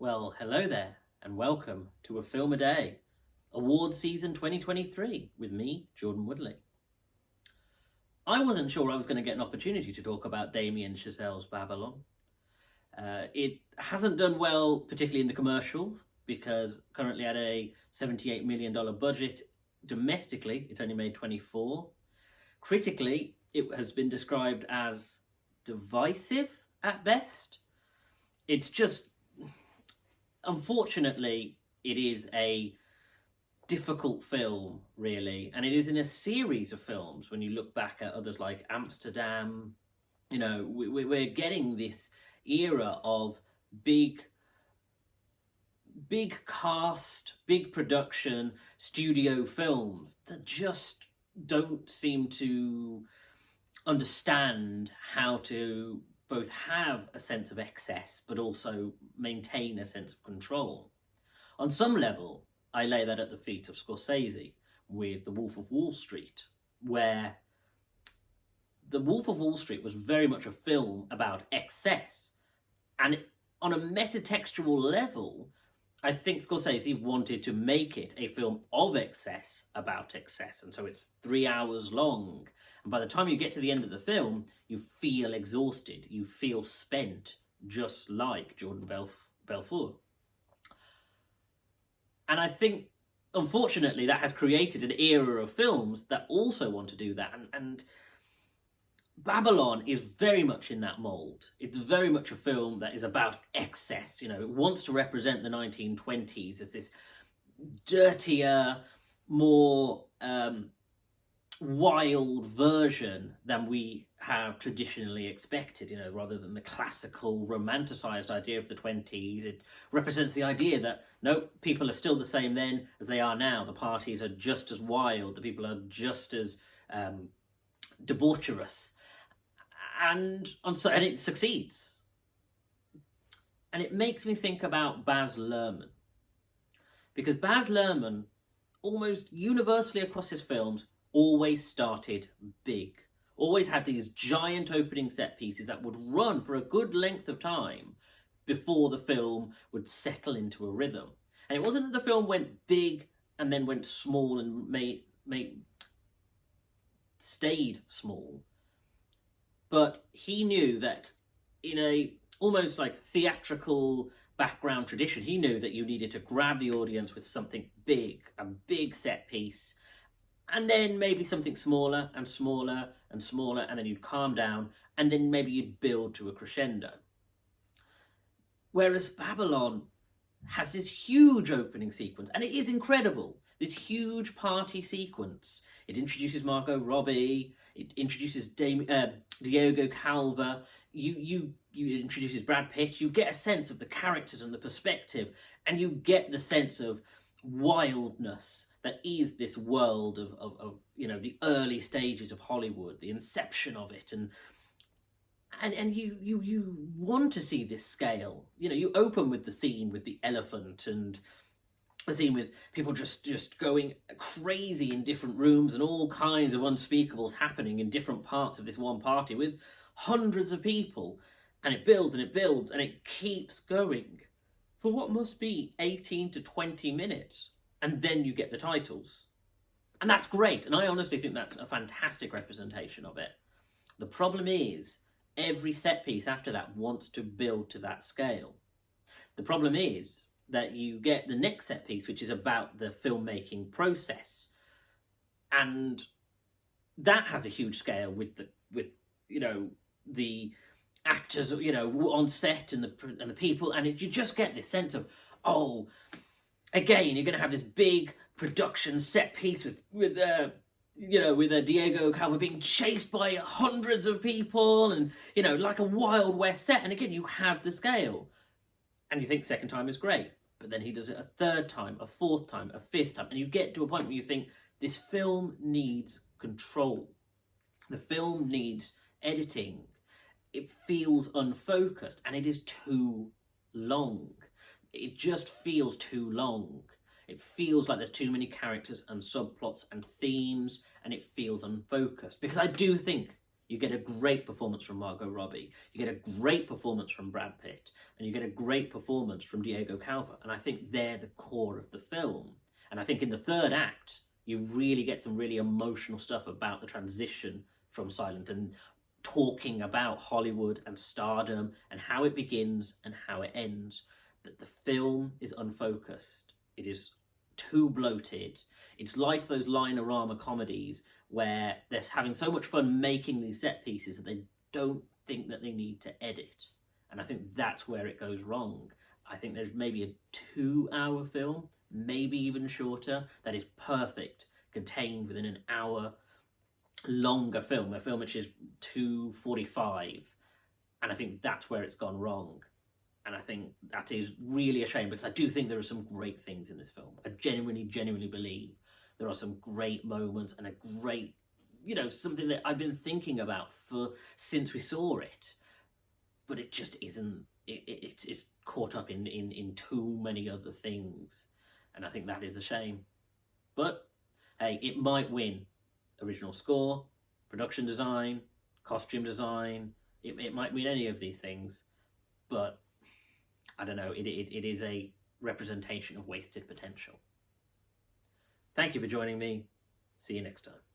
Well, hello there, and welcome to A Film a Day, Award Season 2023, with me, Jordan Woodley. I wasn't sure I was going to get an opportunity to talk about Damien Chazelle's Babylon. It hasn't done well, particularly in the commercials, because currently at a $78 million budget, domestically, it's only made 24. Critically, it has been described as divisive at best. It's just, unfortunately, it is a difficult film, really, and it is in a series of films. When you look back at others like Amsterdam, we're getting this era of big cast, big production studio films that just don't seem to understand how to both have a sense of excess but also maintain a sense of control. On some level, I lay that at the feet of Scorsese with The Wolf of Wall Street, where The Wolf of Wall Street was very much a film about excess. And on a metatextual level, I think Scorsese wanted to make it a film of excess about excess. And so it's 3 hours long. And by the time you get to the end of the film, you feel exhausted. You feel spent, just like Jordan Belfort. And I think, unfortunately, that has created an era of films that also want to do that. And Babylon is very much in that mould. It's very much a film that is about excess. It wants to represent the 1920s as this dirtier, more wild version than we have traditionally expected, rather than the classical romanticized idea of the 20s. It represents the idea that, no, people are still the same then as they are now. The parties are just as wild. The people are just as debaucherous. And it succeeds. And it makes me think about Baz Luhrmann. Because Baz Luhrmann, almost universally across his films, always started big. Always had these giant opening set pieces that would run for a good length of time before the film would settle into a rhythm. And it wasn't that the film went big and then went small and stayed small. But he knew that in a almost like theatrical background tradition, he knew that you needed to grab the audience with something big, a big set piece, and then maybe something smaller and smaller and smaller, and then you'd calm down, and then maybe you'd build to a crescendo. Whereas Babylon has this huge opening sequence, and it is incredible. This huge party sequence. It introduces Margot Robbie. It introduces Diego Calva. You introduces Brad Pitt. You get a sense of the characters and the perspective, and you get the sense of wildness that is this world of the early stages of Hollywood, the inception of it, and you want to see this scale. You open with the scene with the elephant and the scene with people just going crazy in different rooms and all kinds of unspeakables happening in different parts of this one party with hundreds of people, and it builds and it builds and it keeps going for what must be 18 to 20 minutes, and then you get the titles. And that's great, and I honestly think that's a fantastic representation of it. The problem is, every set piece after that wants to build to that scale. The problem is that you get the next set piece, which is about the filmmaking process, and that has a huge scale with the actors on set and the people, and you just get this sense of, oh, again, you're going to have this big production set piece with Diego Calva being chased by hundreds of people, and like a Wild West set, and again you have the scale, and you think second time is great. But then he does it a third time, a fourth time, a fifth time, and you get to a point where you think, this film needs control. The film needs editing. It feels unfocused, and it is too long. It just feels too long. It feels like there's too many characters and subplots and themes, and it feels unfocused. Because I do think You get a great performance from Margot Robbie. You get a great performance from Brad Pitt. And you get a great performance from Diego Calva. And I think they're the core of the film. And I think in the third act, you really get some really emotional stuff about the transition from silent and talking about Hollywood and stardom and how it begins and how it ends. But the film is unfocused. It is too bloated. It's like those Linerama comedies where they're having so much fun making these set pieces that they don't think that they need to edit. And I think that's where it goes wrong. I think there's maybe a 2-hour film, maybe even shorter, that is perfect, contained within an hour longer film, a film which is 2:45. And I think that's where it's gone wrong. And I think that is really a shame, because I do think there are some great things in this film. I genuinely believe there are some great moments and a great, something that I've been thinking about since we saw it. But it just isn't, it is caught up in too many other things. And I think that is a shame. But hey, it might win original score, production design, costume design. It might win any of these things. But I don't know, it is a representation of wasted potential. Thank you for joining me. See you next time.